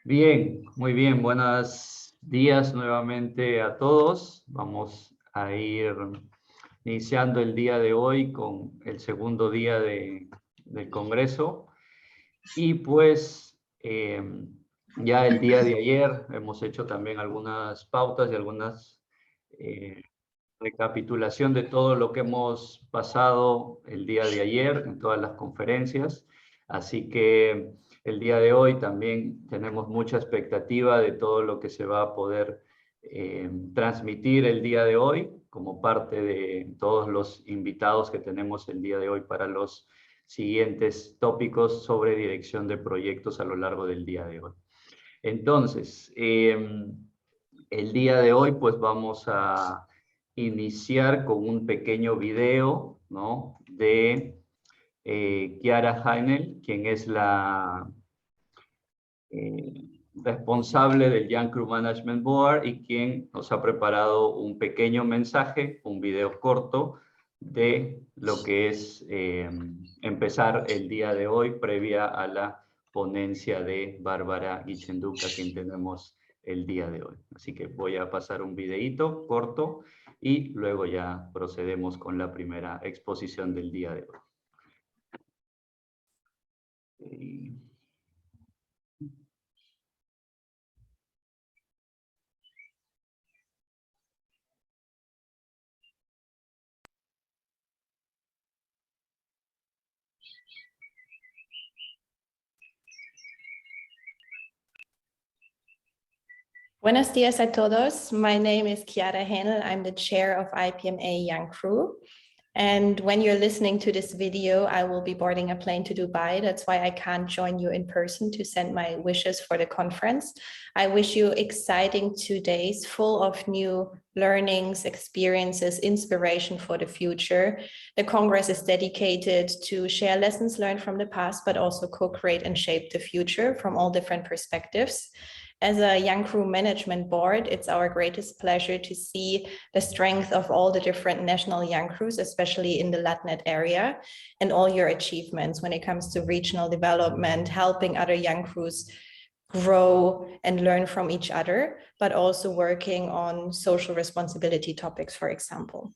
Bien, muy bien. Buenos días nuevamente a todos. Vamos a ir iniciando el día de hoy con el segundo día del Congreso. Y pues ya el día de ayer hemos hecho también algunas pautas y algunas recapitulación de todo lo que hemos pasado el día de ayer en todas las conferencias. Así que el día de hoy también tenemos mucha expectativa de todo lo que se va a poder transmitir el día de hoy como parte de todos los invitados que tenemos el día de hoy para los siguientes tópicos sobre dirección de proyectos a lo largo del día de hoy. Entonces, el día de hoy pues vamos a iniciar con un pequeño video, ¿no? De Chiara Heinel, quien es la responsable del Young Crew Management Board y quien nos ha preparado un pequeño mensaje, un video corto de lo que es empezar el día de hoy previa a la ponencia de Bárbara Guichenduc, a quien tenemos el día de hoy. Así que voy a pasar un videíto corto y luego ya procedemos con la primera exposición del día de hoy. Buenos días a todos. My name is Chiara Heinel. I'm the chair of IPMA Young Crew. And when you're listening to this video, I will be boarding a plane to Dubai. That's why I can't join you in person to send my wishes for the conference. I wish you exciting 2 days full of new learnings, experiences, inspiration for the future. The Congress is dedicated to share lessons learned from the past, but also co-create and shape the future from all different perspectives. As a Young Crew Management Board, it's our greatest pleasure to see the strength of all the different national Young Crews, especially in the LATNet area, and all your achievements when it comes to regional development, helping other Young Crews grow and learn from each other, but also working on social responsibility topics, for example.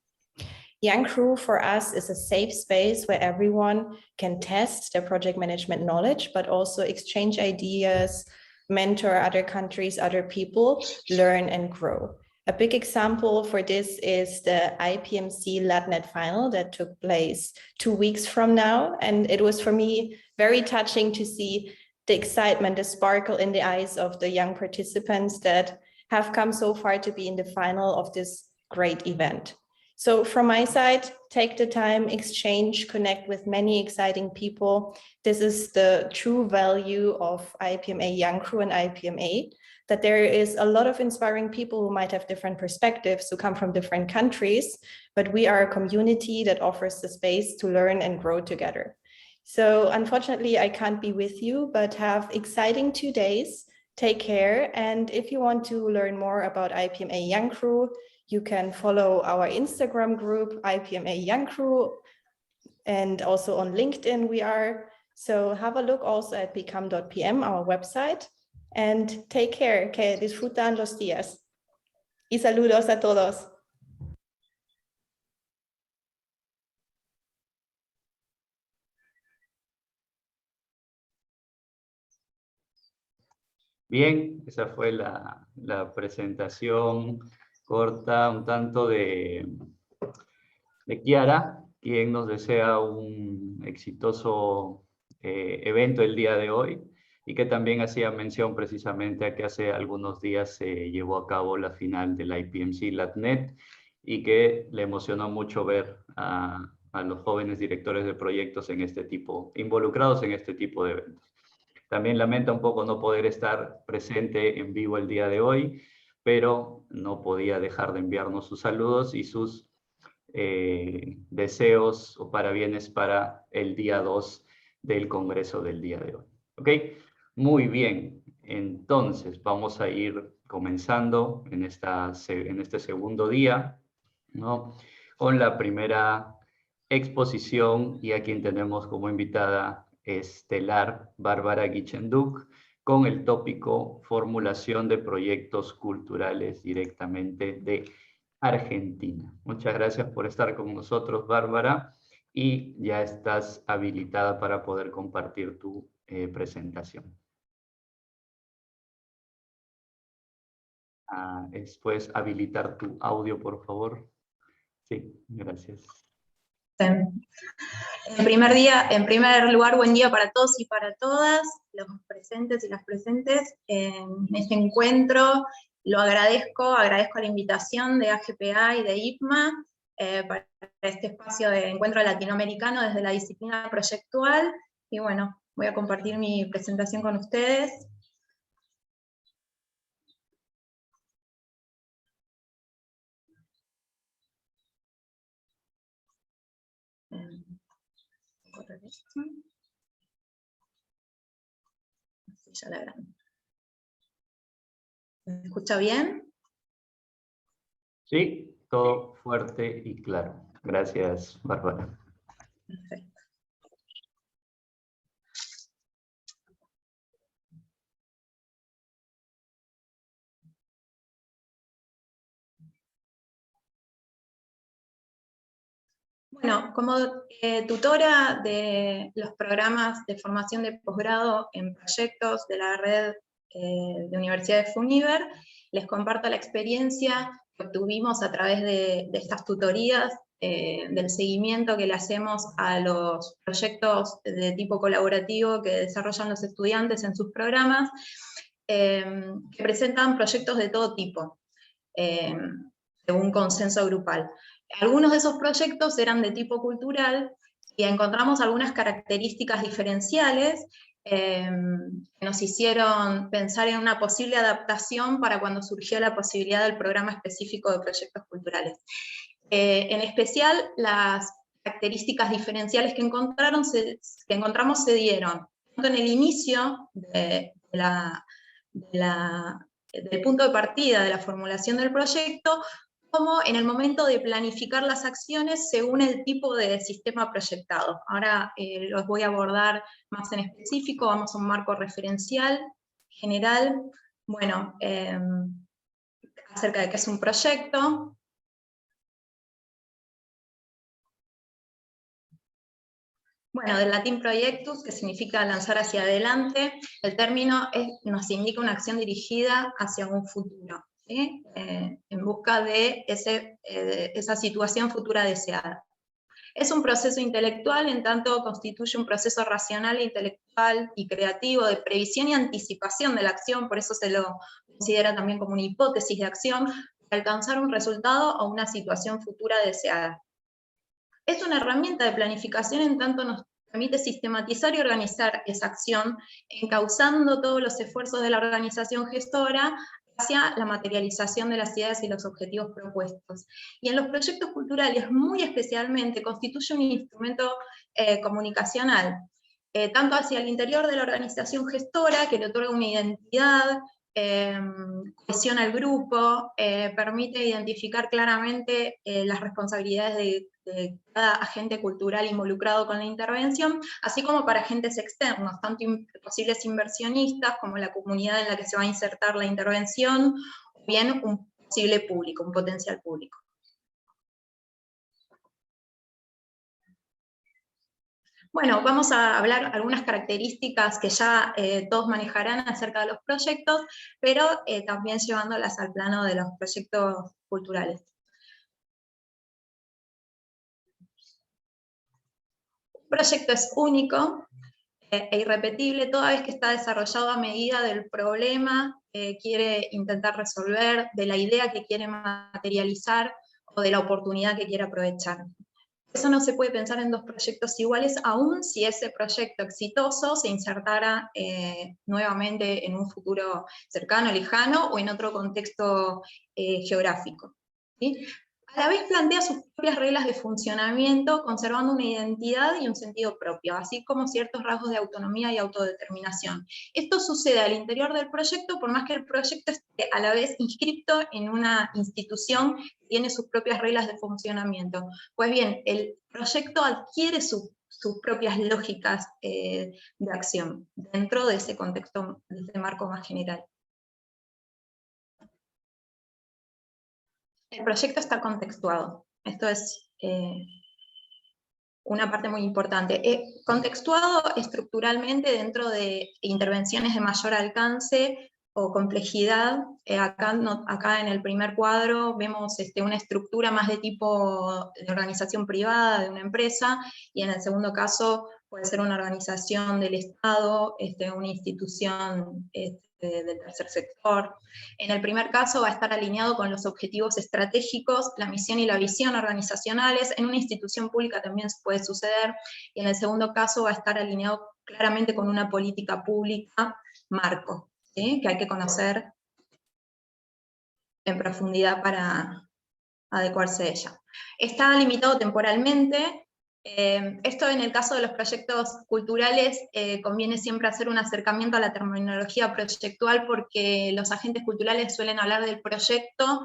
Young Crew for us is a safe space where everyone can test their project management knowledge, but also exchange ideas, mentor other countries, other people, learn and grow. A big example for this is the IPMC LATNet final that took place 2 weeks from now. And it was for me very touching to see the excitement, the sparkle in the eyes of the young participants that have come so far to be in the final of this great event. So from my side, take the time, exchange, connect with many exciting people. This is the true value of IPMA Young Crew and IPMA, that there is a lot of inspiring people who might have different perspectives, who come from different countries, but we are a community that offers the space to learn and grow together. So unfortunately, I can't be with you, but have exciting 2 days. Take care. And if you want to learn more about IPMA Young Crew, you can follow our Instagram group, IPMA Young Crew, and also on LinkedIn we are. So have a look also at become.pm, our website, and take care, que disfrutan los días. Y saludos a todos. Bien, esa fue la presentación corta un tanto de Chiara, quien nos desea un exitoso evento el día de hoy y que también hacía mención precisamente a que hace algunos días se llevó a cabo la final del IPMC LATNet y que le emocionó mucho ver a los jóvenes directores de proyectos involucrados en este tipo de eventos. También lamenta un poco no poder estar presente en vivo el día de hoy, pero no podía dejar de enviarnos sus saludos y sus deseos o parabienes para el día 2 del Congreso del día de hoy. ¿Ok? Muy bien. Entonces, vamos a ir comenzando en este segundo día, ¿no? Con la primera exposición y a quien tenemos como invitada estelar Bárbara Guichenduc, con el tópico formulación de proyectos culturales directamente de Argentina. Muchas gracias por estar con nosotros, Bárbara, y ya estás habilitada para poder compartir tu presentación. ¿Puedes habilitar tu audio, por favor? Sí, gracias. En primer lugar, buen día para todos y para todas, los presentes y las presentes en este encuentro. Lo agradezco la invitación de AGPA y de IPMA para este espacio de encuentro latinoamericano desde la disciplina proyectual. Y bueno, voy a compartir mi presentación con ustedes. Ya la verán. ¿Me escucha bien? Sí, todo fuerte y claro. Gracias, Bárbara. Perfecto. Bueno, como tutora de los programas de formación de posgrado en proyectos de la red de universidades FUNIVER, les comparto la experiencia que obtuvimos a través de estas tutorías, del seguimiento que le hacemos a los proyectos de tipo colaborativo que desarrollan los estudiantes en sus programas, que presentan proyectos de todo tipo, según consenso grupal. Algunos de esos proyectos eran de tipo cultural y encontramos algunas características diferenciales que nos hicieron pensar en una posible adaptación para cuando surgió la posibilidad del programa específico de proyectos culturales. En especial, las características diferenciales que encontramos se dieron tanto en el inicio del punto de partida de la formulación del proyecto, como en el momento de planificar las acciones según el tipo de sistema proyectado. Ahora los voy a abordar más en específico, vamos a un marco referencial general, bueno, acerca de qué es un proyecto. Bueno, del latín proyectus, que significa lanzar hacia adelante, el término nos indica una acción dirigida hacia un futuro, ¿sí? En busca de esa situación futura deseada. Es un proceso intelectual, en tanto constituye un proceso racional, intelectual y creativo de previsión y anticipación de la acción, por eso se lo considera también como una hipótesis de acción, para alcanzar un resultado o una situación futura deseada. Es una herramienta de planificación en tanto nos permite sistematizar y organizar esa acción, encauzando todos los esfuerzos de la organización gestora hacia la materialización de las ideas y los objetivos propuestos. Y en los proyectos culturales, muy especialmente, constituye un instrumento comunicacional, tanto hacia el interior de la organización gestora, que le otorga una identidad, cohesiona el grupo, permite identificar claramente las responsabilidades de cada agente cultural involucrado con la intervención, así como para agentes externos, tanto posibles inversionistas como la comunidad en la que se va a insertar la intervención, o bien un posible público, un potencial público. Bueno, vamos a hablar algunas características que ya todos manejarán acerca de los proyectos, pero también llevándolas al plano de los proyectos culturales. Un proyecto es único e irrepetible toda vez que está desarrollado a medida del problema que quiere intentar resolver, de la idea que quiere materializar o de la oportunidad que quiere aprovechar. Eso no se puede pensar en dos proyectos iguales, aun si ese proyecto exitoso se insertara nuevamente en un futuro cercano, lejano, o en otro contexto geográfico, ¿sí? A la vez plantea sus propias reglas de funcionamiento, conservando una identidad y un sentido propio, así como ciertos rasgos de autonomía y autodeterminación. Esto sucede al interior del proyecto, por más que el proyecto esté a la vez inscrito en una institución que tiene sus propias reglas de funcionamiento. Pues bien, el proyecto adquiere su sus propias lógicas de acción dentro de ese contexto, de ese marco más general. El proyecto está contextuado. Esto es una parte muy importante. Contextuado estructuralmente dentro de intervenciones de mayor alcance o complejidad. Acá en el primer cuadro vemos una estructura más de tipo de organización privada, de una empresa, y en el segundo caso puede ser una organización del Estado, una institución del tercer sector. En el primer caso va a estar alineado con los objetivos estratégicos, la misión y la visión organizacionales. En una institución pública también puede suceder, y en el segundo caso va a estar alineado claramente con una política pública marco, ¿sí? Que hay que conocer en profundidad para adecuarse a ella. Está limitado temporalmente. Esto en el caso de los proyectos culturales conviene siempre hacer un acercamiento a la terminología proyectual, porque los agentes culturales suelen hablar del proyecto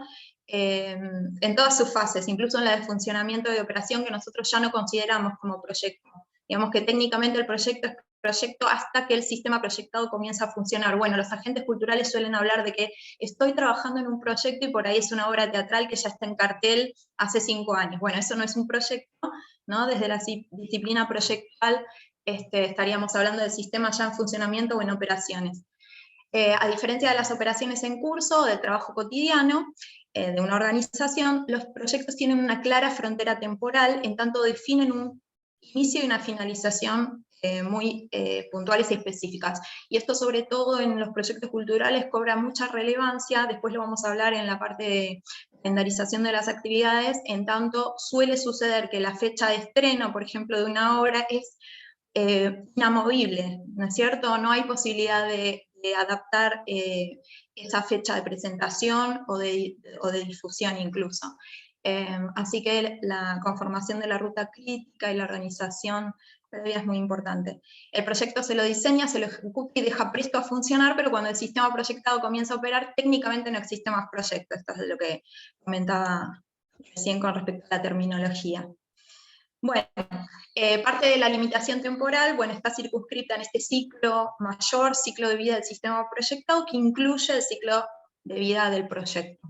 en todas sus fases, incluso en la de funcionamiento y operación, que nosotros ya no consideramos como proyecto. Digamos que técnicamente el proyecto es proyecto hasta que el sistema proyectado comienza a funcionar. Bueno, los agentes culturales suelen hablar de que estoy trabajando en un proyecto y por ahí es una obra teatral que ya está en cartel hace 5 años. Bueno, eso no es un proyecto, ¿no? Desde la disciplina proyectual estaríamos hablando del sistema ya en funcionamiento o en operaciones. A diferencia de las operaciones en curso, del trabajo cotidiano, de una organización, los proyectos tienen una clara frontera temporal, en tanto definen un inicio y una finalización muy puntuales y específicas. Y esto sobre todo en los proyectos culturales cobra mucha relevancia, después lo vamos a hablar en la parte de calendarización de las actividades, en tanto suele suceder que la fecha de estreno, por ejemplo, de una obra es inamovible, ¿no es cierto? No hay posibilidad de adaptar esa fecha de presentación o de difusión incluso. Así que la conformación de la ruta crítica y la organización previa es muy importante. El proyecto se lo diseña, se lo ejecuta y deja presto a funcionar, pero cuando el sistema proyectado comienza a operar, técnicamente no existe más proyecto. Esto es lo que comentaba recién con respecto a la terminología. Bueno, parte de la limitación temporal, bueno, está circunscrita en este ciclo mayor, ciclo de vida del sistema proyectado, que incluye el ciclo de vida del proyecto.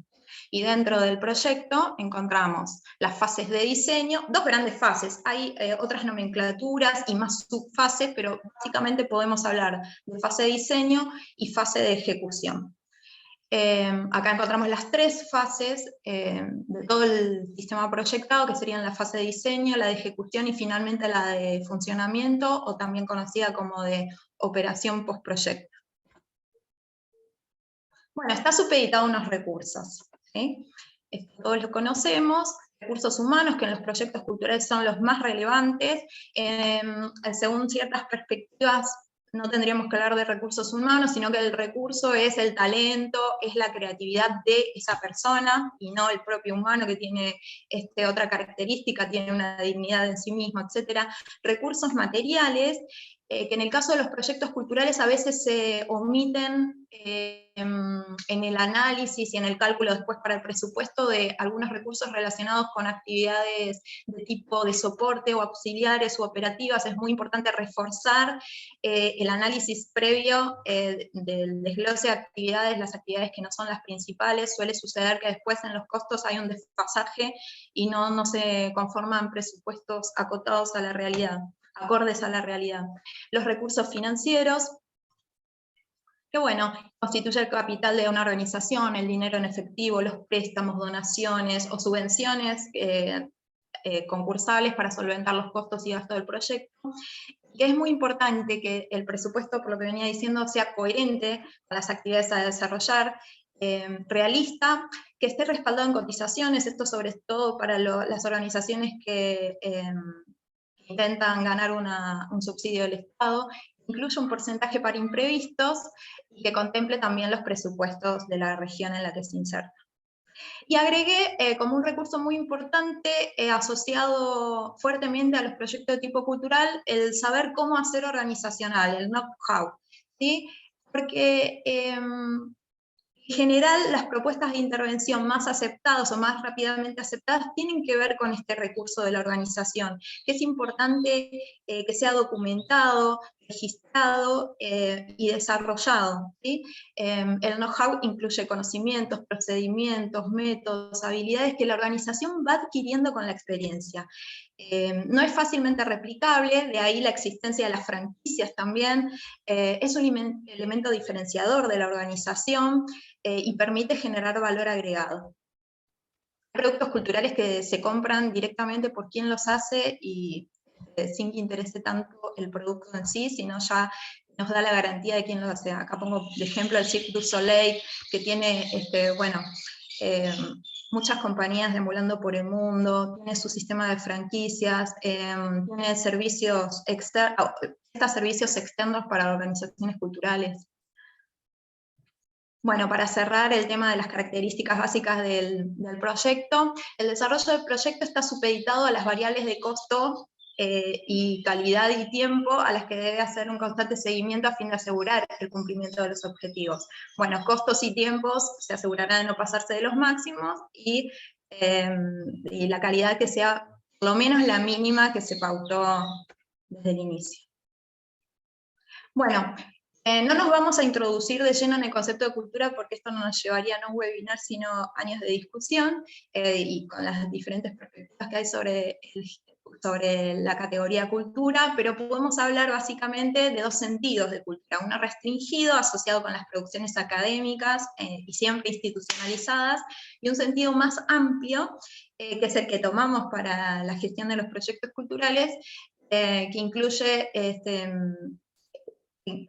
Y dentro del proyecto encontramos las fases de diseño, 2 grandes fases, hay otras nomenclaturas y más subfases, pero básicamente podemos hablar de fase de diseño y fase de ejecución. Acá encontramos las 3 fases de todo el sistema proyectado, que serían la fase de diseño, la de ejecución y finalmente la de funcionamiento, o también conocida como de operación postproyecto. Bueno, está supeditado a unos recursos, ¿sí? Todos lo conocemos, recursos humanos, que en los proyectos culturales son los más relevantes. Según ciertas perspectivas, no tendríamos que hablar de recursos humanos, sino que el recurso es el talento, es la creatividad de esa persona, y no el propio humano, que tiene otra característica, tiene una dignidad en sí mismo, etc. Recursos materiales, que en el caso de los proyectos culturales a veces se omiten en el análisis y en el cálculo después para el presupuesto de algunos recursos relacionados con actividades de tipo de soporte o auxiliares o operativas. Es muy importante reforzar el análisis previo del desglose de actividades, las actividades que no son las principales. Suele suceder que después en los costos hay un desfasaje y no se conforman presupuestos acotados a la realidad, acordes a la realidad. Los recursos financieros, que bueno, constituye el capital de una organización, el dinero en efectivo, los préstamos, donaciones o subvenciones concursables para solventar los costos y gastos del proyecto. Que es muy importante que el presupuesto, por lo que venía diciendo, sea coherente con las actividades a desarrollar, realista, que esté respaldado en cotizaciones, esto sobre todo para las organizaciones que intentan ganar un subsidio del Estado, incluye un porcentaje para imprevistos y que contemple también los presupuestos de la región en la que se inserta. Y agregué como un recurso muy importante asociado fuertemente a los proyectos de tipo cultural, el saber cómo hacer organizacional, el know-how, ¿sí? Porque En general, las propuestas de intervención más aceptadas o más rápidamente aceptadas tienen que ver con este recurso de la organización, que es importante que sea documentado, registrado y desarrollado, ¿sí? El know-how incluye conocimientos, procedimientos, métodos, habilidades que la organización va adquiriendo con la experiencia. No es fácilmente replicable, de ahí la existencia de las franquicias también. Es un elemento diferenciador de la organización y permite generar valor agregado. Hay productos culturales que se compran directamente por quien los hace y sin que interese tanto el producto en sí, sino ya nos da la garantía de quién lo hace. Acá pongo de ejemplo el Cirque du Soleil, que tiene, muchas compañías deambulando por el mundo, tiene su sistema de franquicias, tiene servicios externos para organizaciones culturales. Bueno, para cerrar el tema de las características básicas del proyecto, el desarrollo del proyecto está supeditado a las variables de costo y calidad y tiempo a las que debe hacer un constante seguimiento a fin de asegurar el cumplimiento de los objetivos. Bueno, costos y tiempos se asegurará de no pasarse de los máximos y la calidad que sea por lo menos la mínima que se pautó desde el inicio. Bueno, no nos vamos a introducir de lleno en el concepto de cultura porque esto no nos llevaría no a un webinar sino años de discusión y con las diferentes perspectivas que hay sobre la categoría cultura, pero podemos hablar básicamente de dos sentidos de cultura, uno restringido asociado con las producciones académicas y siempre institucionalizadas, y un sentido más amplio, que es el que tomamos para la gestión de los proyectos culturales, que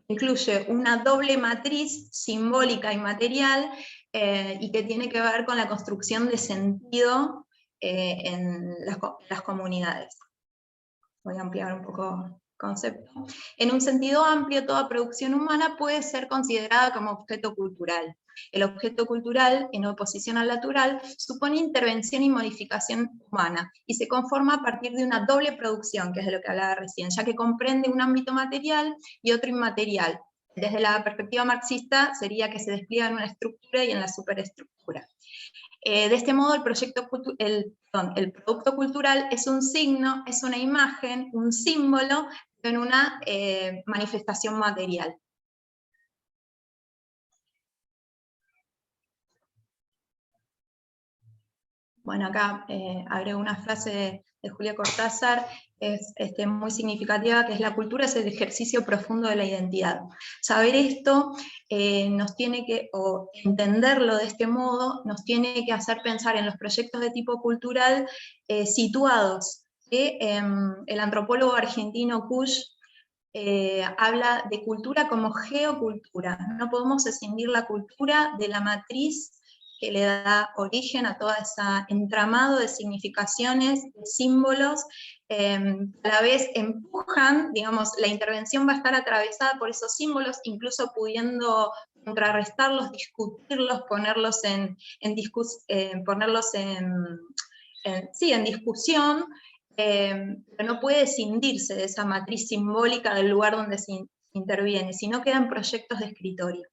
incluye una doble matriz simbólica y material y que tiene que ver con la construcción de sentido en las comunidades. Voy a ampliar un poco el concepto. En un sentido amplio, toda producción humana puede ser considerada como objeto cultural. El objeto cultural, en oposición al natural, supone intervención y modificación humana, y se conforma a partir de una doble producción, que es de lo que hablaba recién, ya que comprende un ámbito material y otro inmaterial. Desde la perspectiva marxista sería que se despliega en una estructura y en la superestructura. De este modo, el producto cultural es un signo, es una imagen, un símbolo en una manifestación material. Bueno, acá agrego una frase de Julia Cortázar, es muy significativa, que es: la cultura es el ejercicio profundo de la identidad. Saber esto nos tiene que, o entenderlo de este modo, nos tiene que hacer pensar en los proyectos de tipo cultural situados. El antropólogo argentino Kusch habla de cultura como geocultura. No podemos escindir la cultura de la matriz que le da origen a todo ese entramado de significaciones, de símbolos, a la vez empujan, digamos, la intervención va a estar atravesada por esos símbolos, incluso pudiendo contrarrestarlos, discutirlos, ponerlos en discusión, pero no puede escindirse de esa matriz simbólica del lugar donde se interviene, sino quedan proyectos de escritorio.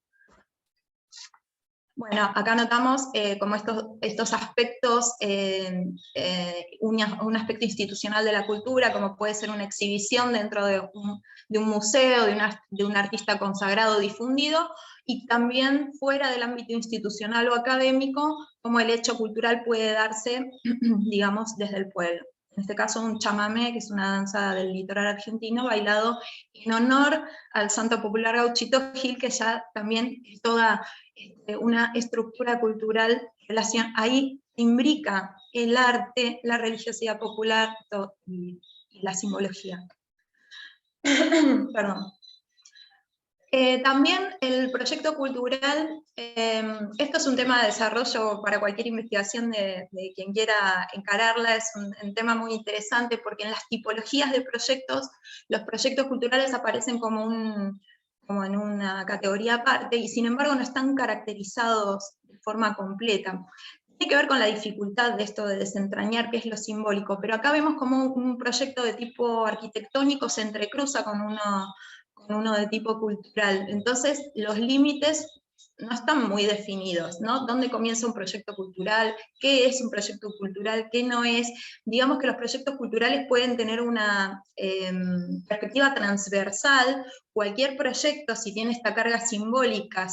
Bueno, acá notamos como estos aspectos, un aspecto institucional de la cultura, como puede ser una exhibición dentro de un museo, de un artista consagrado difundido, y también fuera del ámbito institucional o académico, como el hecho cultural puede darse, digamos, desde el pueblo. En este caso un chamamé, que es una danza del litoral argentino, bailado en honor al santo popular Gauchito Gil, que ya también es toda una estructura cultural, ahí imbrica el arte, la religiosidad popular y la simbología. Perdón. También el proyecto cultural, esto es un tema de desarrollo para cualquier investigación de quien quiera encararla, es un tema muy interesante porque en las tipologías de proyectos, los proyectos culturales aparecen como en una categoría aparte y sin embargo no están caracterizados de forma completa. Tiene que ver con la dificultad de esto de desentrañar qué es lo simbólico, pero acá vemos como un proyecto de tipo arquitectónico se entrecruza con uno de tipo cultural. Entonces, los límites no están muy definidos, ¿no? ¿Dónde comienza un proyecto cultural? ¿Qué es un proyecto cultural? ¿Qué no es? Digamos que los proyectos culturales pueden tener una perspectiva transversal. Cualquier proyecto, si tiene esta carga simbólica,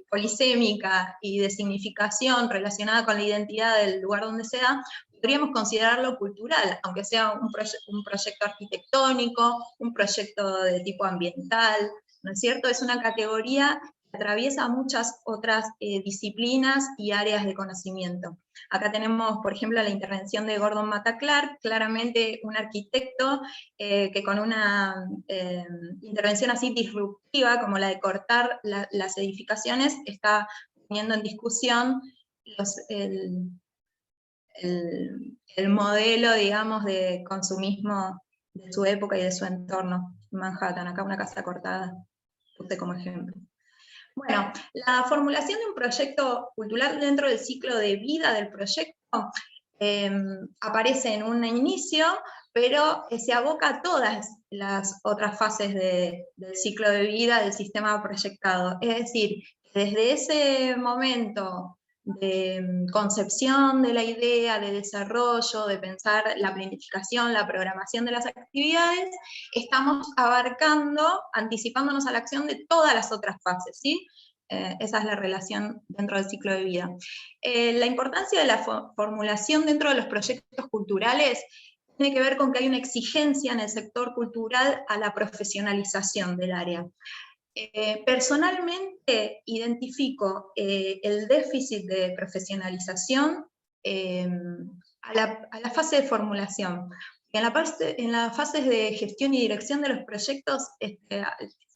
polisémica y de significación relacionada con la identidad del lugar donde se da, podríamos considerarlo cultural, aunque sea un proyecto arquitectónico, un proyecto de tipo ambiental, ¿no es cierto? Es una categoría que atraviesa muchas otras disciplinas y áreas de conocimiento. Acá tenemos, por ejemplo, la intervención de Gordon Matta Clark, claramente un arquitecto que con una intervención así disruptiva, como la de cortar las edificaciones, está poniendo en discusión el modelo, digamos, de consumismo de su época y de su entorno. Manhattan, acá una casa cortada, puse como ejemplo. Bueno, la formulación de un proyecto cultural dentro del ciclo de vida del proyecto aparece en un inicio, pero se aboca a todas las otras fases del ciclo de vida del sistema proyectado. Es decir, desde ese momento de concepción de la idea, de desarrollo, de pensar la planificación, la programación de las actividades, estamos abarcando, anticipándonos a la acción de todas las otras fases, ¿sí? Esa es la relación dentro del ciclo de vida. La importancia de la formulación dentro de los proyectos culturales tiene que ver con que hay una exigencia en el sector cultural a la profesionalización del área. Personalmente identifico el déficit de profesionalización a la fase de formulación. En las fases de gestión y dirección de los proyectos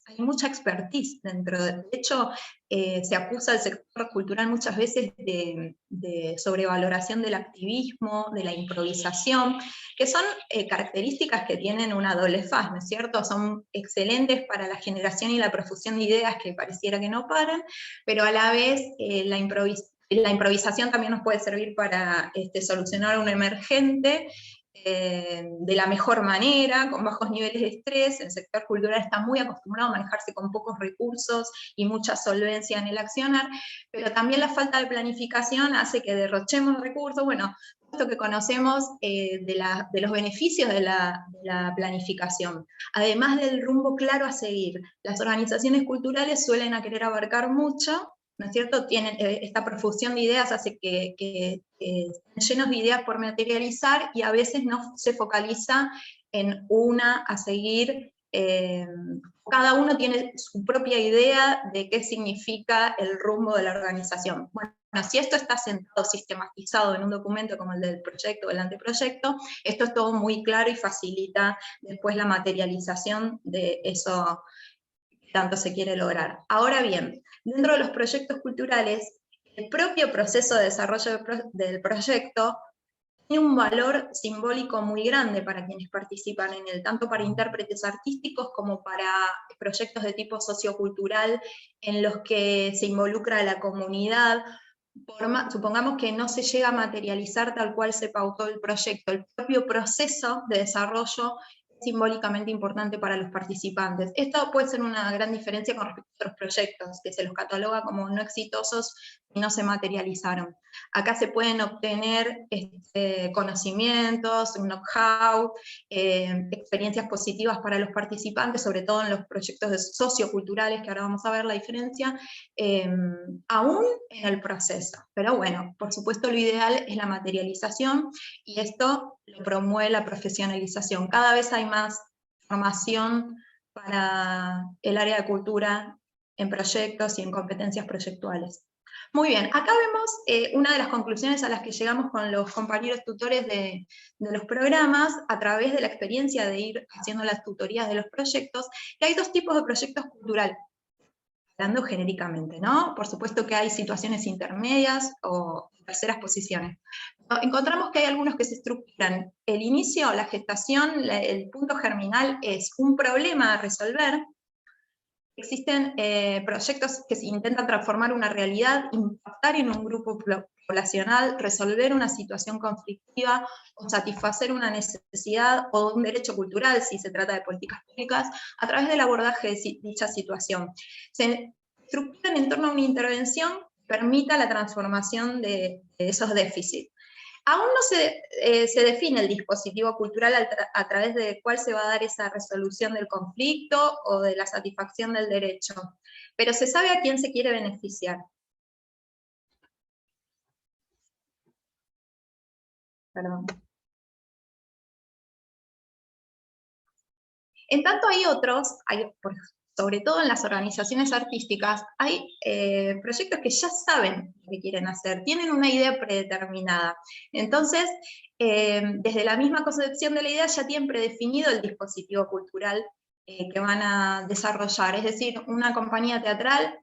hay mucha expertise dentro. De hecho, se acusa al sector cultural muchas veces de sobrevaloración del activismo, de la improvisación, que son características que tienen una doble faz, ¿no es cierto? Son excelentes para la generación y la profusión de ideas que pareciera que no paran, pero a la vez la improvisación también nos puede servir para solucionar un emergente de la mejor manera, con bajos niveles de estrés. El sector cultural está muy acostumbrado a manejarse con pocos recursos y mucha solvencia en el accionar, pero también la falta de planificación hace que derrochemos recursos. Bueno, esto que conocemos de los beneficios de la planificación. Además del rumbo claro a seguir, las organizaciones culturales suelen a querer abarcar mucho, ¿no es cierto? Tienen esta profusión de ideas, hace que estén llenos de ideas por materializar y a veces no se focaliza en una a seguir. Cada uno tiene su propia idea de qué significa el rumbo de la organización. Bueno, si esto está sentado, sistematizado en un documento como el del proyecto o el anteproyecto, esto es todo muy claro y facilita después la materialización de eso que tanto se quiere lograr. Ahora bien, dentro de los proyectos culturales, el propio proceso de desarrollo del proyecto tiene un valor simbólico muy grande para quienes participan en él, tanto para intérpretes artísticos como para proyectos de tipo sociocultural en los que se involucra a la comunidad. Supongamos que no se llega a materializar tal cual se pautó el proyecto, el propio proceso de desarrollo es simbólicamente importante para los participantes. Esto puede ser una gran diferencia con respecto a otros proyectos, que se los cataloga como no exitosos y no se materializaron. Acá se pueden obtener conocimientos, un know-how, experiencias positivas para los participantes, sobre todo en los proyectos socioculturales, que ahora vamos a ver la diferencia, aún en el proceso. Pero bueno, por supuesto lo ideal es la materialización, y esto lo promueve la profesionalización. Cada vez hay más formación para el área de cultura en proyectos y en competencias proyectuales. Muy bien, acá vemos una de las conclusiones a las que llegamos con los compañeros tutores de los programas, a través de la experiencia de ir haciendo las tutorías de los proyectos, que hay dos tipos de proyectos culturales, hablando genéricamente, ¿no? Por supuesto que hay situaciones intermedias o terceras posiciones. Encontramos que hay algunos que se estructuran. El inicio, la gestación, el punto germinal es un problema a resolver. Existen proyectos que se intentan transformar una realidad, impactar en un grupo poblacional, resolver una situación conflictiva o satisfacer una necesidad o un derecho cultural, si se trata de políticas públicas, a través del abordaje de dicha situación. estructuran en torno a una intervención que permita la transformación de esos déficits. Aún no se define el dispositivo cultural a través del cual se va a dar esa resolución del conflicto o de la satisfacción del derecho, pero se sabe a quién se quiere beneficiar. Perdón. En tanto hay otros, sobre todo en las organizaciones artísticas, hay proyectos que ya saben lo que quieren hacer, tienen una idea predeterminada. Entonces, desde la misma concepción de la idea ya tienen predefinido el dispositivo cultural que van a desarrollar. Es decir, una compañía teatral,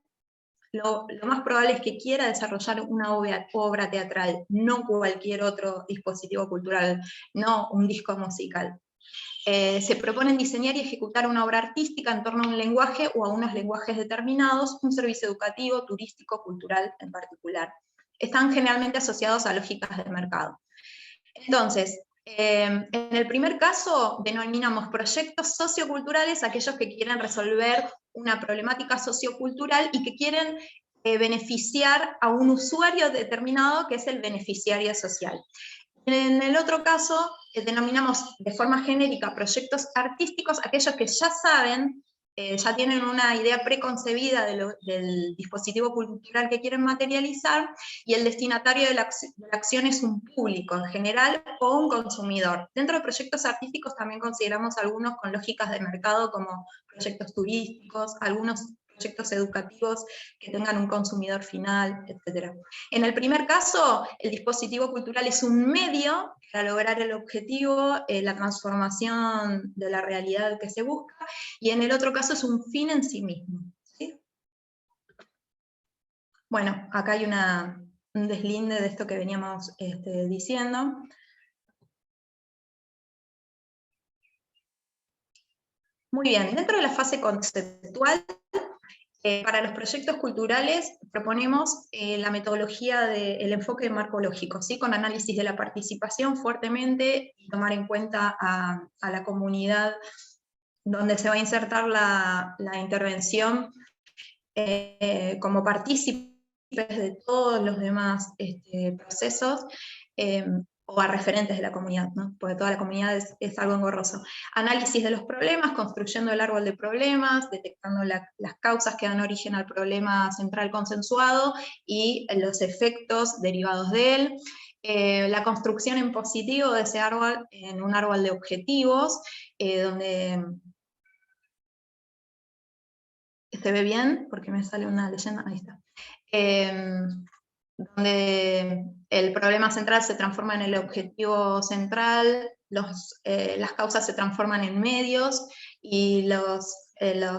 lo más probable es que quiera desarrollar una obra teatral, no cualquier otro dispositivo cultural, no un disco musical. Se proponen diseñar y ejecutar una obra artística en torno a un lenguaje o a unos lenguajes determinados, un servicio educativo, turístico, cultural en particular. Están generalmente asociados a lógicas de mercado. Entonces, en el primer caso denominamos proyectos socioculturales aquellos que quieren resolver una problemática sociocultural y que quieren beneficiar a un usuario determinado que es el beneficiario social. En el otro caso, denominamos de forma genérica proyectos artísticos aquellos que ya saben, ya tienen una idea preconcebida del dispositivo cultural que quieren materializar, y el destinatario de la acción es un público en general o un consumidor. Dentro de proyectos artísticos también consideramos algunos con lógicas de mercado, como proyectos turísticos, algunos proyectos educativos que tengan un consumidor final, etc. En el primer caso, el dispositivo cultural es un medio para lograr el objetivo, la transformación de la realidad que se busca, y en el otro caso es un fin en sí mismo. ¿Sí? Bueno, acá hay un deslinde de esto que veníamos diciendo. Muy bien, dentro de la fase conceptual, para los proyectos culturales proponemos la metodología del enfoque marcológico, ¿sí? Con análisis de la participación fuertemente, y tomar en cuenta a la comunidad donde se va a insertar la intervención como partícipes de todos los demás procesos, o a referentes de la comunidad, ¿no? Porque toda la comunidad es algo engorroso. Análisis de los problemas, construyendo el árbol de problemas, detectando las causas que dan origen al problema central consensuado y los efectos derivados de él. La construcción en positivo de ese árbol, en un árbol de objetivos, donde... ¿Se ve bien? Porque me sale una leyenda, ahí está. Donde el problema central se transforma en el objetivo central, las causas se transforman en medios, y los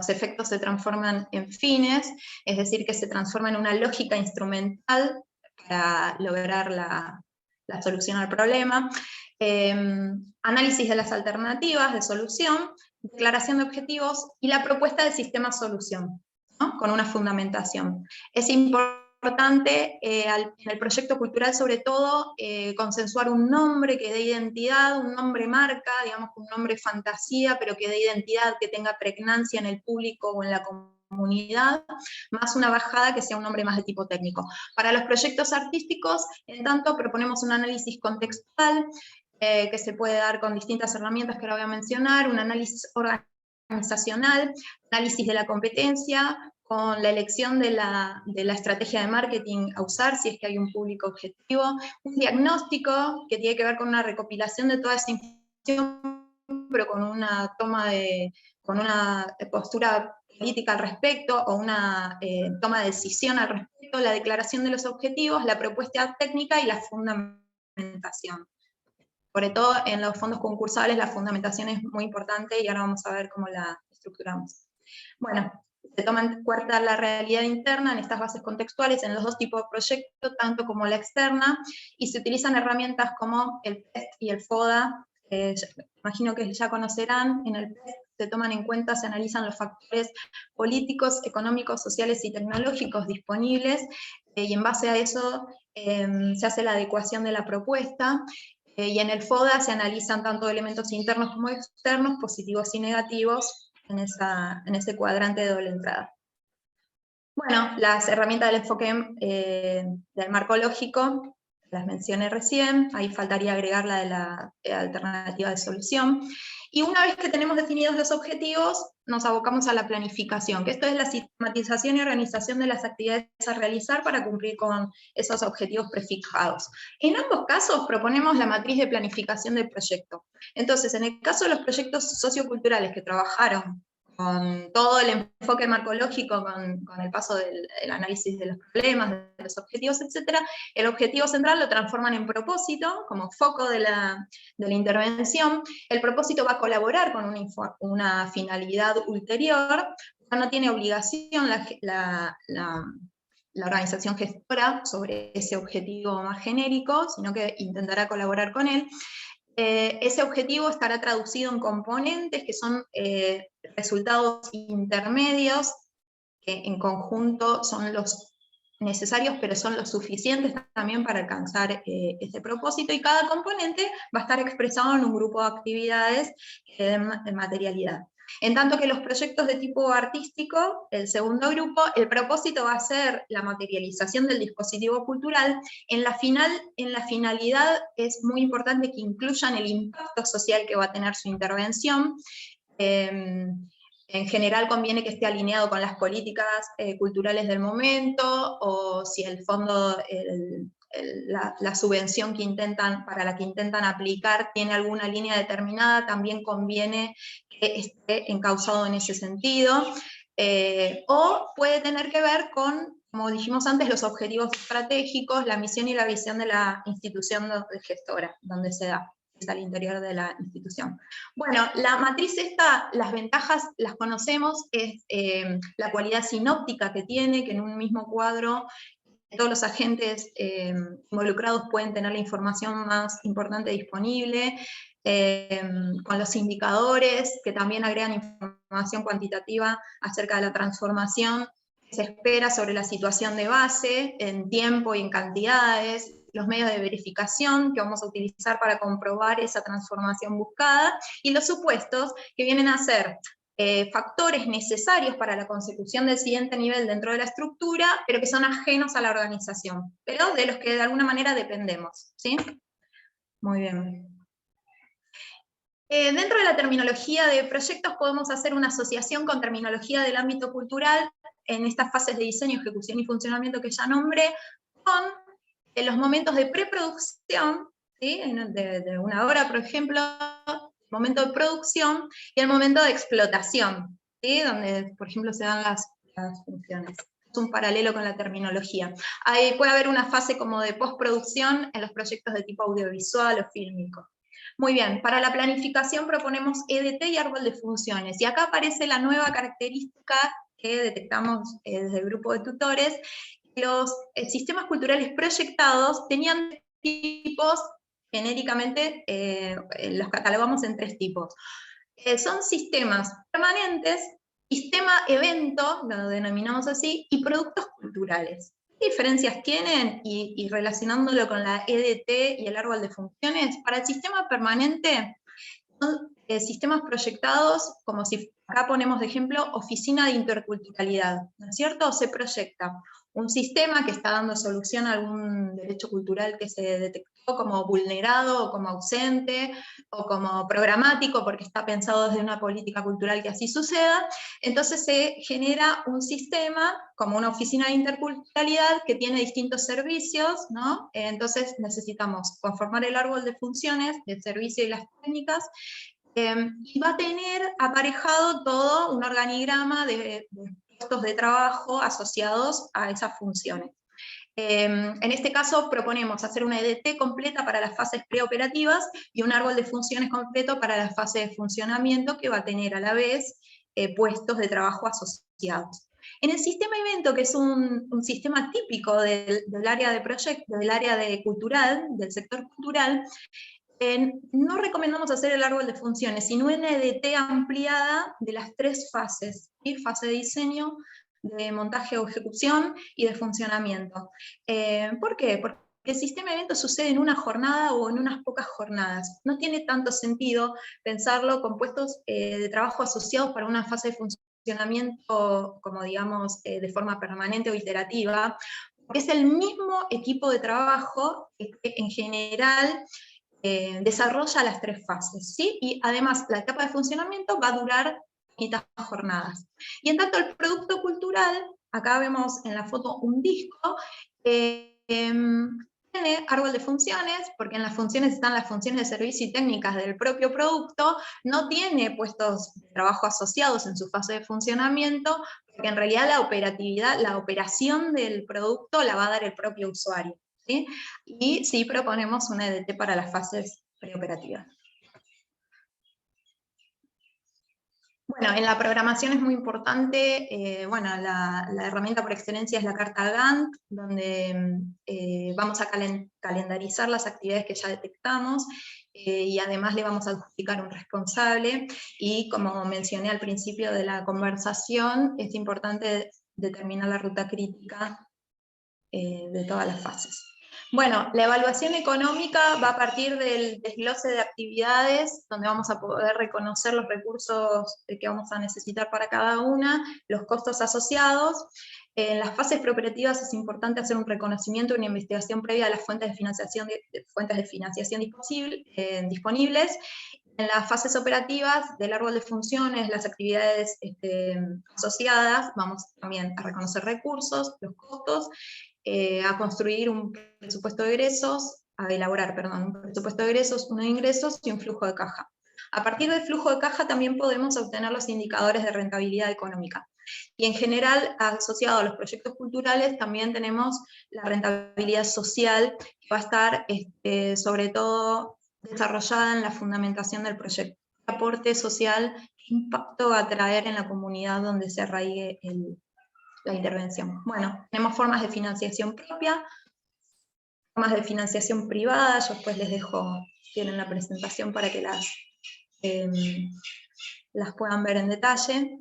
efectos se transforman en fines, es decir, que se transforma en una lógica instrumental para lograr la solución al problema. Análisis de las alternativas de solución, declaración de objetivos y la propuesta del sistema solución, ¿no? Con una fundamentación. Es importante en el proyecto cultural, sobre todo, consensuar un nombre que dé identidad, un nombre marca, digamos, un nombre fantasía, pero que dé identidad, que tenga pregnancia en el público o en la comunidad, más una bajada que sea un nombre más de tipo técnico. Para los proyectos artísticos, en tanto, proponemos un análisis contextual, que se puede dar con distintas herramientas que ahora voy a mencionar, un análisis organizacional, análisis de la competencia, con la elección de la estrategia de marketing a usar, si es que hay un público objetivo, un diagnóstico que tiene que ver con una recopilación de toda esa información, pero con una con una postura política al respecto, o una toma de decisión al respecto, la declaración de los objetivos, la propuesta técnica y la fundamentación. Sobre todo en los fondos concursables la fundamentación es muy importante, y ahora vamos a ver cómo la estructuramos. Bueno, se toma en cuenta la realidad interna en estas bases contextuales en los dos tipos de proyectos, tanto como la externa, y se utilizan herramientas como el PEST y el FODA. Imagino que ya conocerán. En el PEST se toman en cuenta, se analizan los factores políticos, económicos, sociales y tecnológicos disponibles, y en base a eso se hace la adecuación de la propuesta. Y en el FODA se analizan tanto elementos internos como externos, positivos y negativos, en ese cuadrante de doble entrada. Bueno, las herramientas del enfoque del marco lógico, las mencioné recién, ahí faltaría agregar la de la alternativa de solución. Y una vez que tenemos definidos los objetivos, nos abocamos a la planificación, que esto es la sistematización y organización de las actividades a realizar para cumplir con esos objetivos prefijados. En ambos casos proponemos la matriz de planificación del proyecto. Entonces, en el caso de los proyectos socioculturales que trabajaron con todo el enfoque marcológico, con el paso del análisis de los problemas, de los objetivos, etc., el objetivo central lo transforman en propósito, como foco de la intervención. El propósito va a colaborar con una finalidad ulterior, no tiene obligación la organización gestora sobre ese objetivo más genérico, sino que intentará colaborar con él. Ese objetivo estará traducido en componentes que son resultados intermedios, que en conjunto son los necesarios, pero son los suficientes también para alcanzar ese propósito, y cada componente va a estar expresado en un grupo de actividades de materialidad. En tanto que los proyectos de tipo artístico, el segundo grupo, el propósito va a ser la materialización del dispositivo cultural. En la finalidad es muy importante que incluyan el impacto social que va a tener su intervención. En general conviene que esté alineado con las políticas culturales del momento, o si el fondo, la subvención para la que intentan aplicar tiene alguna línea determinada, también conviene que esté encauzado en ese sentido. O puede tener que ver con, como dijimos antes, los objetivos estratégicos, la misión y la visión de la institución gestora, donde se da. Es al interior de la institución. Bueno, la matriz esta, las ventajas las conocemos, es la cualidad sinóptica que tiene, que en un mismo cuadro todos los agentes involucrados pueden tener la información más importante disponible, con los indicadores que también agregan información cuantitativa acerca de la transformación que se espera sobre la situación de base, en tiempo y en cantidades, los medios de verificación que vamos a utilizar para comprobar esa transformación buscada, y los supuestos que vienen a ser factores necesarios para la consecución del siguiente nivel dentro de la estructura, pero que son ajenos a la organización, pero de los que de alguna manera dependemos, ¿sí? Muy bien. Dentro de la terminología de proyectos podemos hacer una asociación con terminología del ámbito cultural en estas fases de diseño, ejecución y funcionamiento que ya nombré, con los momentos de preproducción, ¿sí? de una obra, por ejemplo, el momento de producción y el momento de explotación, ¿sí? Donde, por ejemplo, se dan las funciones. Es un paralelo con la terminología. Ahí puede haber una fase como de postproducción en los proyectos de tipo audiovisual o fílmico. Muy bien, para la planificación proponemos EDT y árbol de funciones, y acá aparece la nueva característica que detectamos desde el grupo de tutores. Los sistemas culturales proyectados tenían tipos, genéricamente los catalogamos en 3 tipos. Son sistemas permanentes, sistema evento, lo denominamos así, y productos culturales. ¿Qué diferencias tienen? Y relacionándolo con la EDT y el árbol de funciones, para el sistema permanente son sistemas proyectados, como si acá ponemos de ejemplo oficina de interculturalidad, ¿no es cierto? Se proyecta un sistema que está dando solución a algún derecho cultural que se detectó como vulnerado, o como ausente, o como programático, porque está pensado desde una política cultural que así suceda. Entonces se genera un sistema, como una oficina de interculturalidad, que tiene distintos servicios, ¿no? Entonces necesitamos conformar el árbol de funciones, del servicio y las técnicas, y va a tener aparejado todo un organigrama de puestos de trabajo asociados a esas funciones. En este caso proponemos hacer una EDT completa para las fases preoperativas y un árbol de funciones completo para la fase de funcionamiento, que va a tener a la vez puestos de trabajo asociados. En el sistema evento, que es un sistema típico del área de proyecto, del área cultural, del sector cultural, no recomendamos hacer el árbol de funciones, sino una EDT ampliada de las 3 fases, ¿sí? Fase de diseño, de montaje o ejecución y de funcionamiento. ¿Por qué? Porque el sistema de eventos sucede en una jornada o en unas pocas jornadas. No tiene tanto sentido pensarlo con puestos de trabajo asociados para una fase de funcionamiento funcionamiento, como digamos, de forma permanente o iterativa, porque es el mismo equipo de trabajo que en general desarrolla las 3 fases, ¿sí? Y además la etapa de funcionamiento va a durar poquitas jornadas. Y en tanto el producto cultural, acá vemos en la foto un disco, tiene árbol de funciones, porque en las funciones están las funciones de servicio y técnicas del propio producto, no tiene puestos de trabajo asociados en su fase de funcionamiento, porque en realidad la operatividad, la operación del producto la va a dar el propio usuario, ¿sí? Y sí proponemos una EDT para las fases preoperativas. Bueno, en la programación es muy importante, bueno, la herramienta por excelencia es la carta Gantt, donde vamos a calendarizar las actividades que ya detectamos, y además le vamos a adjudicar un responsable, y como mencioné al principio de la conversación, es importante determinar la ruta crítica de todas las fases. Bueno, la evaluación económica va a partir del desglose de actividades, donde vamos a poder reconocer los recursos que vamos a necesitar para cada una, los costos asociados. En las fases preoperativas es importante hacer un reconocimiento y una investigación previa de las fuentes de financiación disponibles. En las fases operativas del árbol de funciones, las actividades asociadas, vamos también a reconocer recursos, los costos, a construir un presupuesto de egresos, a elaborar, perdón, un presupuesto de egresos, uno de ingresos y un flujo de caja. A partir del flujo de caja también podemos obtener los indicadores de rentabilidad económica. Y en general, asociado a los proyectos culturales, también tenemos la rentabilidad social, que va a estar sobre todo desarrollada en la fundamentación del proyecto. ¿Qué aporte social, qué impacto va a traer en la comunidad donde se arraigue la intervención? Bueno, tenemos formas de financiación propia, formas de financiación privada, yo después les dejo, tienen la presentación para que las puedan ver en detalle.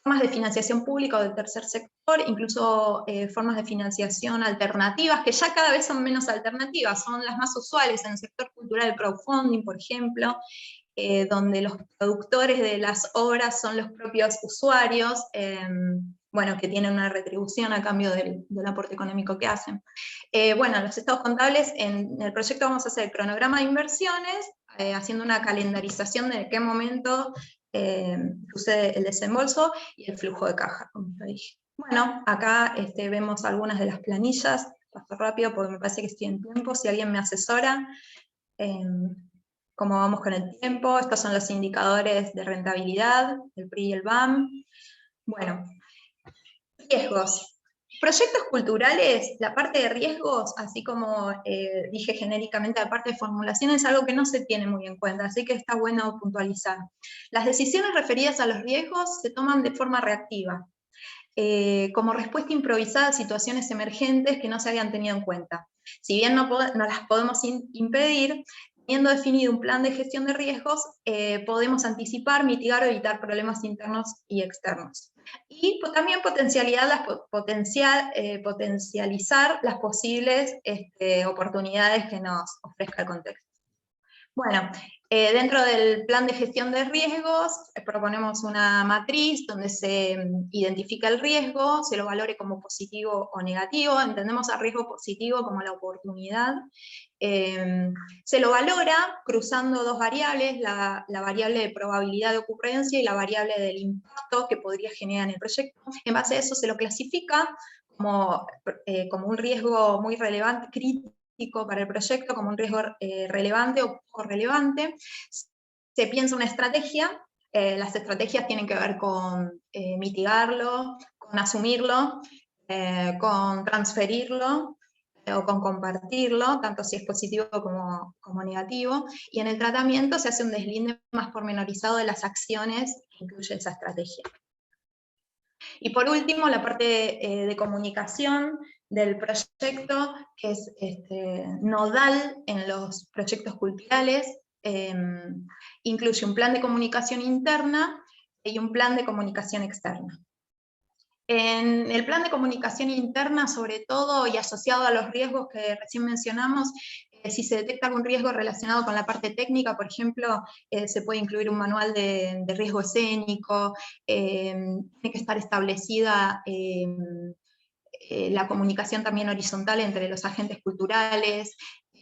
Formas de financiación pública o del tercer sector, incluso formas de financiación alternativas, que ya cada vez son menos alternativas, son las más usuales en el sector cultural, el crowdfunding, por ejemplo, donde los productores de las obras son los propios usuarios, bueno, que tienen una retribución a cambio del aporte económico que hacen. Bueno, los estados contables, en el proyecto vamos a hacer el cronograma de inversiones, haciendo una calendarización de qué momento sucede el desembolso y el flujo de caja, como ya dije. Bueno, acá vemos algunas de las planillas, paso rápido porque me parece que estoy en tiempo, si alguien me asesora, cómo vamos con el tiempo. Estos son los indicadores de rentabilidad, el PRI y el BAM. Bueno, riesgos. Proyectos culturales, la parte de riesgos, así como dije genéricamente, la parte de formulación es algo que no se tiene muy en cuenta, así que está bueno puntualizar. Las decisiones referidas a los riesgos se toman de forma reactiva, como respuesta improvisada a situaciones emergentes que no se habían tenido en cuenta. Si bien no las podemos impedir, teniendo definido un plan de gestión de riesgos, podemos anticipar, mitigar o evitar problemas internos y externos. Y también potencializar las posibles oportunidades que nos ofrezca el contexto. Bueno, dentro del plan de gestión de riesgos proponemos una matriz donde se identifica el riesgo, se lo valore como positivo o negativo, entendemos al riesgo positivo como la oportunidad. Se lo valora cruzando 2 variables, la variable de probabilidad de ocurrencia y la variable del impacto que podría generar en el proyecto. En base a eso se lo clasifica como un riesgo muy relevante, crítico para el proyecto, como un riesgo relevante o poco relevante. Se piensa una estrategia, las estrategias tienen que ver con mitigarlo, con asumirlo, con transferirlo, o con compartirlo, tanto si es positivo como negativo, y en el tratamiento se hace un deslinde más pormenorizado de las acciones que incluye esa estrategia. Y por último, la parte de comunicación del proyecto, que es nodal en los proyectos culturales, incluye un plan de comunicación interna y un plan de comunicación externa. En el plan de comunicación interna, sobre todo, y asociado a los riesgos que recién mencionamos, si se detecta algún riesgo relacionado con la parte técnica, por ejemplo, se puede incluir un manual de riesgo escénico, tiene que estar establecida la comunicación también horizontal entre los agentes culturales,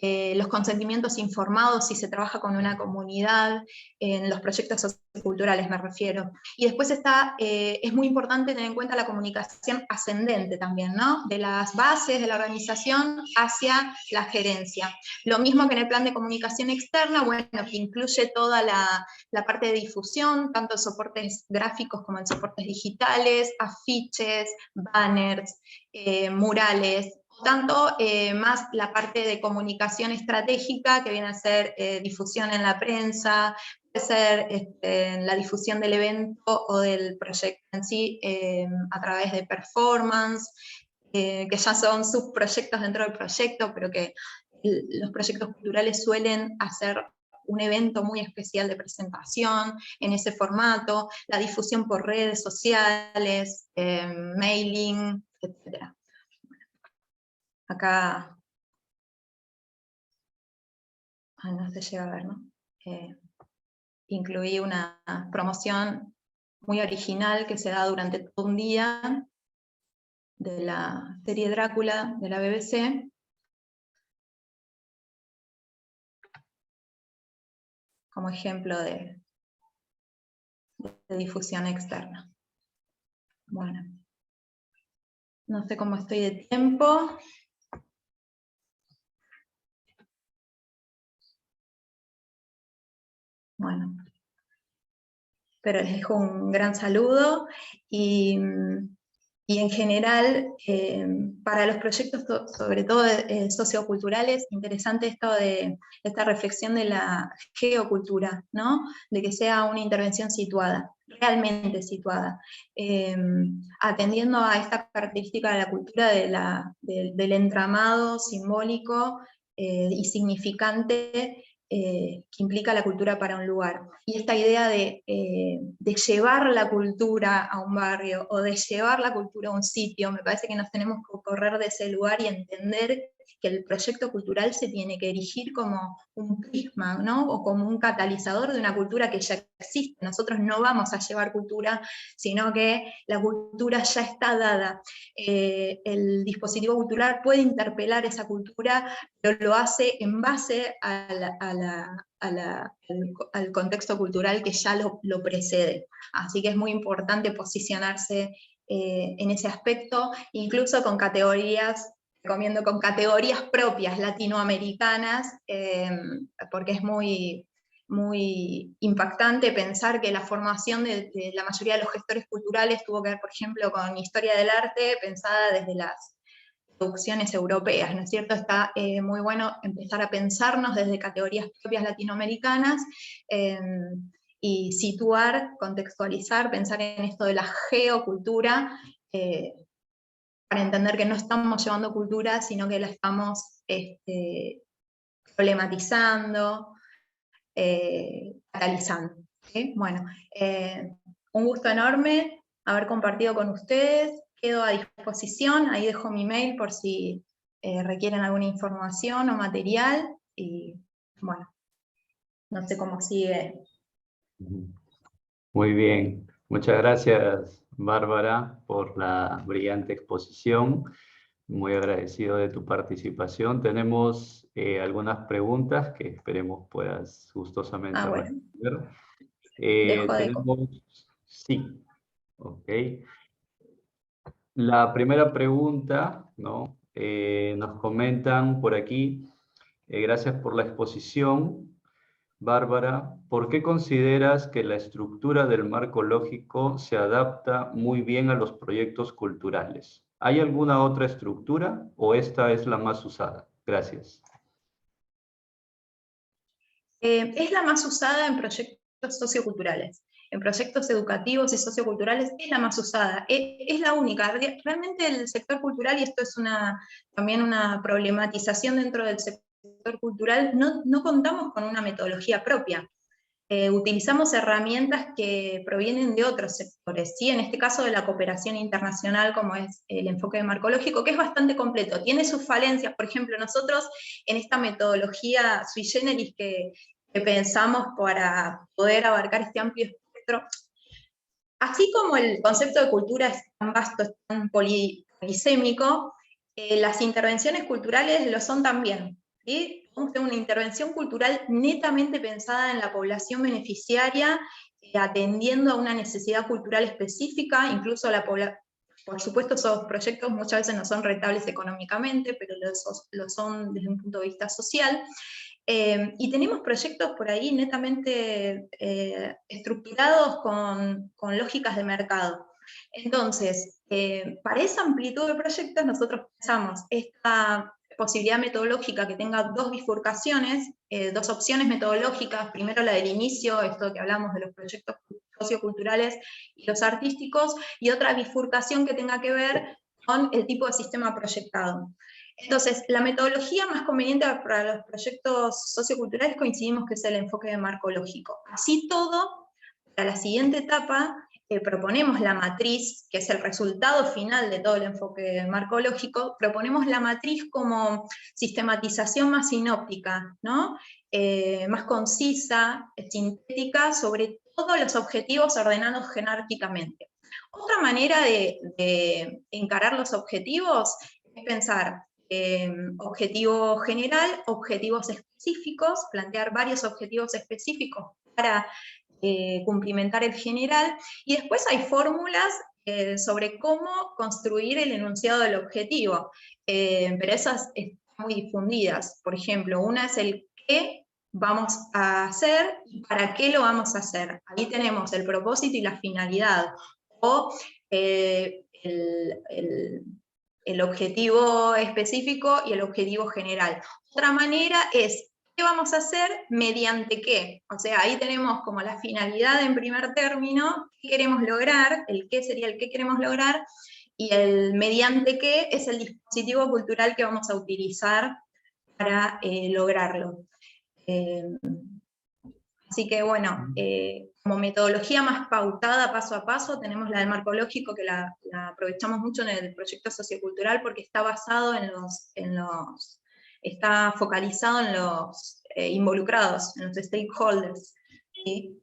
los consentimientos informados si se trabaja con una comunidad, en los proyectos socioculturales me refiero. Y después es muy importante tener en cuenta la comunicación ascendente también, ¿no? De las bases de la organización hacia la gerencia. Lo mismo que en el plan de comunicación externa, bueno, que incluye toda la parte de difusión, tanto en soportes gráficos como en soportes digitales, afiches, banners, murales, tanto más la parte de comunicación estratégica, que viene a ser difusión en la prensa, puede ser la difusión del evento o del proyecto en sí a través de performance, que ya son subproyectos dentro del proyecto, pero que los proyectos culturales suelen hacer un evento muy especial de presentación en ese formato, la difusión por redes sociales, mailing, etc. Acá, no se llega a ver, ¿no? Incluí una promoción muy original que se da durante todo un día de la serie Drácula de la BBC. Como ejemplo de difusión externa. Bueno, no sé cómo estoy de tiempo. Bueno, pero les dejo un gran saludo y en general, para los proyectos, sobre todo socioculturales, interesante esto de esta reflexión de la geocultura, ¿no? De que sea una intervención situada, realmente situada, atendiendo a esta característica de la cultura del entramado simbólico y significante que implica la cultura para un lugar. Y esta idea de llevar la cultura a un barrio o de llevar la cultura a un sitio, me parece que nos tenemos que correr de ese lugar y entender que el proyecto cultural se tiene que erigir como un prisma, ¿no? O como un catalizador de una cultura que ya existe. Nosotros no vamos a llevar cultura, sino que la cultura ya está dada. El dispositivo cultural puede interpelar esa cultura, pero lo hace en base al contexto cultural que ya lo precede. Así que es muy importante posicionarse en ese aspecto, incluso con categorías, recomiendo con categorías propias latinoamericanas, porque es muy impactante pensar que la formación de la mayoría de los gestores culturales tuvo que ver, por ejemplo, con historia del arte pensada desde las producciones europeas, ¿no es cierto? Está muy bueno empezar a pensarnos desde categorías propias latinoamericanas y situar, contextualizar, pensar en esto de la geocultura, para entender que no estamos llevando cultura, sino que la estamos problematizando, catalizando. ¿Sí? Bueno, un gusto enorme haber compartido con ustedes. Quedo a disposición, ahí dejo mi mail por si requieren alguna información o material, y bueno, no sé cómo sigue. Muy bien, muchas gracias Bárbara por la brillante exposición, muy agradecido de tu participación. Tenemos algunas preguntas que esperemos puedas gustosamente Bueno, responder. dejo de... Sí, ok. La primera pregunta, ¿no? Nos comentan por aquí, gracias por la exposición, Bárbara, ¿por qué consideras que la estructura del marco lógico se adapta muy bien a los proyectos culturales? ¿Hay alguna otra estructura o esta es la más usada? Gracias. Es la más usada en proyectos socioculturales. En proyectos educativos y socioculturales es la más usada, es la única. Realmente el sector cultural, y esto es también una problematización dentro del sector cultural, no contamos con una metodología propia. utilizamos herramientas que provienen de otros sectores, ¿sí? En este caso de la cooperación internacional, como es el enfoque marcológico, que es bastante completo, tiene sus falencias. Por ejemplo, nosotros en esta metodología sui generis que pensamos para poder abarcar este amplio espectro, así como el concepto de cultura es tan vasto, es tan polisémico, las intervenciones culturales lo son también, ¿sí? Podemos tener una intervención cultural netamente pensada en la población beneficiaria, atendiendo a una necesidad cultural específica, incluso por supuesto esos proyectos muchas veces no son rentables económicamente, pero lo son desde un punto de vista social. Y tenemos proyectos por ahí netamente estructurados con lógicas de mercado. Entonces, para esa amplitud de proyectos nosotros pensamos esta posibilidad metodológica que tenga dos bifurcaciones, dos opciones metodológicas, primero la del inicio, esto que hablamos de los proyectos socioculturales y los artísticos, y otra bifurcación que tenga que ver con el tipo de sistema proyectado. Entonces, la metodología más conveniente para los proyectos socioculturales coincidimos que es el enfoque marcológico. Así todo, para la siguiente etapa, proponemos la matriz, que es el resultado final de todo el enfoque marcológico, proponemos la matriz como sistematización más sinóptica, ¿no? Más concisa, sintética, sobre todos los objetivos ordenados jerárquicamente. Otra manera de encarar los objetivos es pensar objetivo general, objetivos específicos, plantear varios objetivos específicos para cumplimentar el general, y después hay fórmulas sobre cómo construir el enunciado del objetivo, pero esas están muy difundidas. Por ejemplo, una es el qué vamos a hacer y para qué lo vamos a hacer. Ahí tenemos el propósito y la finalidad, o el objetivo específico y el objetivo general. Otra manera es ¿qué vamos a hacer mediante qué? O sea, ahí tenemos como la finalidad en primer término, qué queremos lograr, el qué sería el qué queremos lograr, y el mediante qué es el dispositivo cultural que vamos a utilizar para lograrlo. Así que bueno, como metodología más pautada paso a paso, tenemos la del marcológico, que la aprovechamos mucho en el proyecto sociocultural porque está basado está focalizado en los involucrados, en los stakeholders, ¿sí?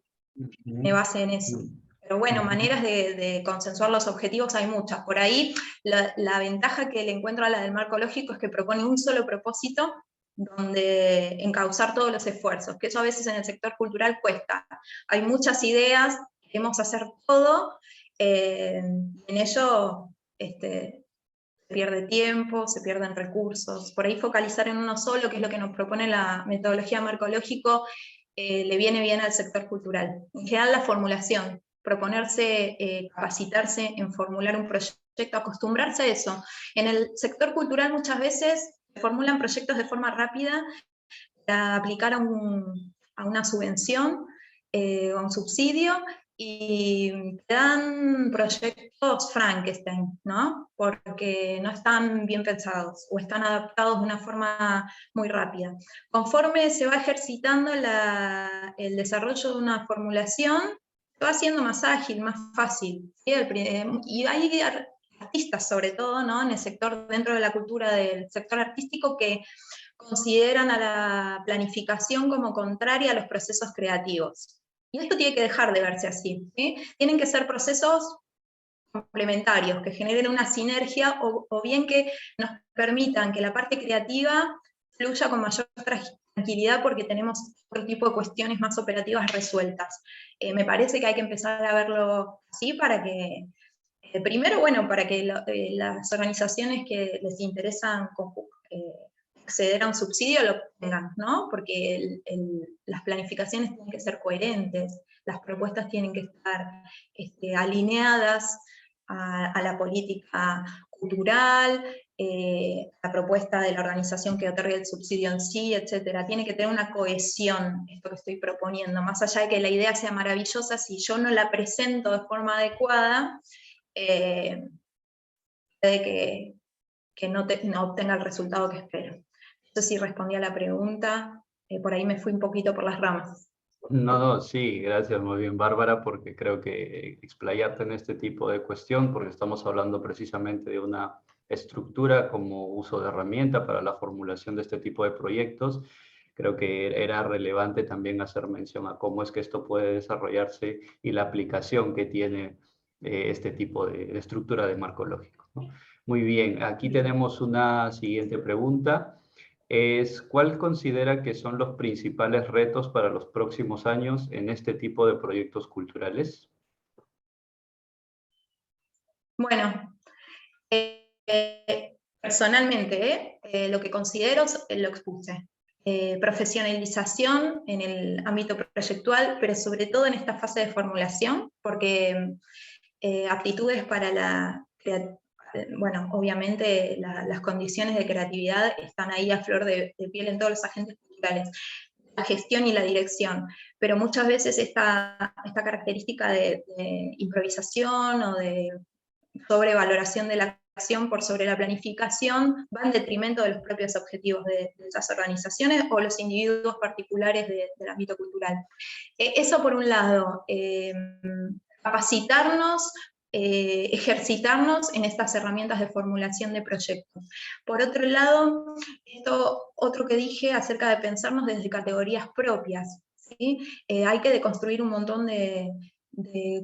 Me base en eso. Pero bueno, maneras de consensuar los objetivos hay muchas. Por ahí, la ventaja que le encuentro a la del marcológico es que propone un solo propósito, donde encauzar todos los esfuerzos, que eso a veces en el sector cultural cuesta. Hay muchas ideas, queremos hacer todo, en ello se pierde tiempo, se pierden recursos. Por ahí focalizar en uno solo, que es lo que nos propone la metodología marcológico, le viene bien al sector cultural. En general la formulación, proponerse, capacitarse en formular un proyecto, acostumbrarse a eso. En el sector cultural muchas veces se formulan proyectos de forma rápida para aplicar a una subvención o un subsidio, y te dan proyectos Frankenstein, ¿no? Porque no están bien pensados o están adaptados de una forma muy rápida. Conforme se va ejercitando el desarrollo de una formulación, se va haciendo más ágil, más fácil, ¿sí? Y hay artistas sobre todo, ¿no? En el sector, dentro de la cultura del sector artístico, que consideran a la planificación como contraria a los procesos creativos. Y esto tiene que dejar de verse así, ¿sí? Tienen que ser procesos complementarios, que generen una sinergia, o bien que nos permitan que la parte creativa fluya con mayor tranquilidad porque tenemos otro tipo de cuestiones más operativas resueltas. Me parece que hay que empezar a verlo así para que, primero, bueno, para que las organizaciones que les interesan acceder a un subsidio lo tengan, ¿no? Porque las planificaciones tienen que ser coherentes, las propuestas tienen que estar alineadas a la política cultural, la propuesta de la organización que otorga el subsidio en sí, etc. Tiene que tener una cohesión, esto que estoy proponiendo, más allá de que la idea sea maravillosa, si yo no la presento de forma adecuada, puede que no obtenga el resultado que espero. No sé si respondí a la pregunta, por ahí me fui un poquito por las ramas. No, sí, gracias, muy bien, Bárbara, porque creo que explayarte en este tipo de cuestión, porque estamos hablando precisamente de una estructura como uso de herramienta para la formulación de este tipo de proyectos, creo que era relevante también hacer mención a cómo es que esto puede desarrollarse y la aplicación que tiene este tipo de estructura de marco lógico, ¿no? Muy bien, aquí tenemos una siguiente pregunta. ¿Cuál considera que son los principales retos para los próximos años en este tipo de proyectos culturales? Bueno, personalmente, lo que considero, lo expuse. Profesionalización en el ámbito proyectual, pero sobre todo en esta fase de formulación, porque aptitudes para bueno, obviamente las condiciones de creatividad están ahí a flor de piel en todos los agentes culturales, la gestión y la dirección, pero muchas veces esta característica de improvisación o de sobrevaloración de la acción por sobre la planificación va en detrimento de los propios objetivos de esas organizaciones o los individuos particulares del ámbito cultural. Eso por un lado, capacitarnos, ejercitarnos en estas herramientas de formulación de proyectos. Por otro lado, esto otro que dije acerca de pensarnos desde categorías propias, ¿sí? Hay que deconstruir un montón de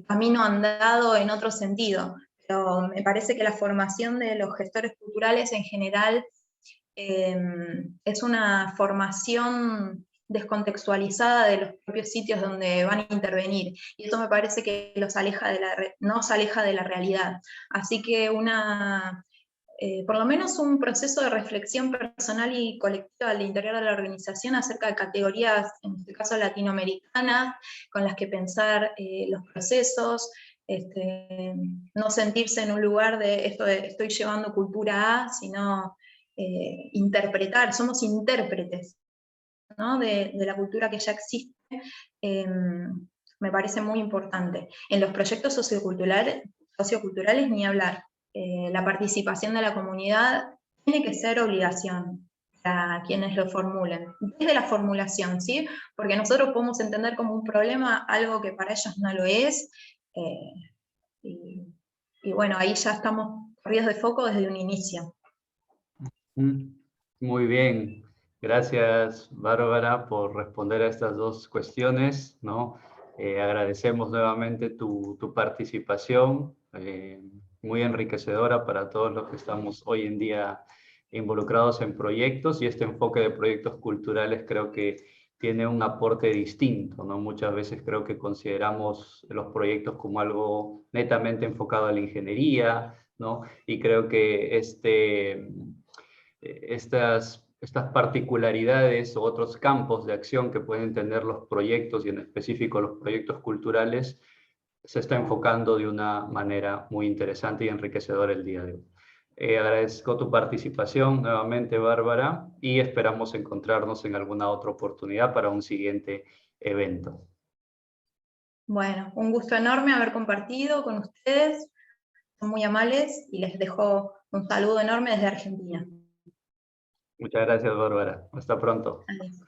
camino andado en otro sentido, pero me parece que la formación de los gestores culturales en general es una formación descontextualizada de los propios sitios donde van a intervenir, y eso me parece que nos aleja de la realidad. Así que por lo menos un proceso de reflexión personal y colectiva al interior de la organización acerca de categorías, en este caso latinoamericanas, con las que pensar los procesos, no sentirse en un lugar de esto de estoy llevando cultura A, sino interpretar, somos intérpretes, ¿no? de la cultura que ya existe, me parece muy importante. En los proyectos socioculturales ni hablar. La participación de la comunidad tiene que ser obligación para quienes lo formulen, desde la formulación, ¿sí? Porque nosotros podemos entender como un problema algo que para ellos no lo es, y bueno, ahí ya estamos corridos de foco desde un inicio. Muy bien, gracias Bárbara por responder a estas dos cuestiones, ¿no? Agradecemos nuevamente tu participación, muy enriquecedora para todos los que estamos hoy en día involucrados en proyectos, y este enfoque de proyectos culturales creo que tiene un aporte distinto, ¿no? Muchas veces creo que consideramos los proyectos como algo netamente enfocado a la ingeniería, ¿no? Y creo que estas particularidades o otros campos de acción que pueden tener los proyectos, y en específico los proyectos culturales, se está enfocando de una manera muy interesante y enriquecedora el día de hoy. Agradezco tu participación nuevamente, Bárbara, y esperamos encontrarnos en alguna otra oportunidad para un siguiente evento. Bueno, un gusto enorme haber compartido con ustedes, son muy amables, y les dejo un saludo enorme desde Argentina. Muchas gracias, Bárbara. Hasta pronto. Adiós.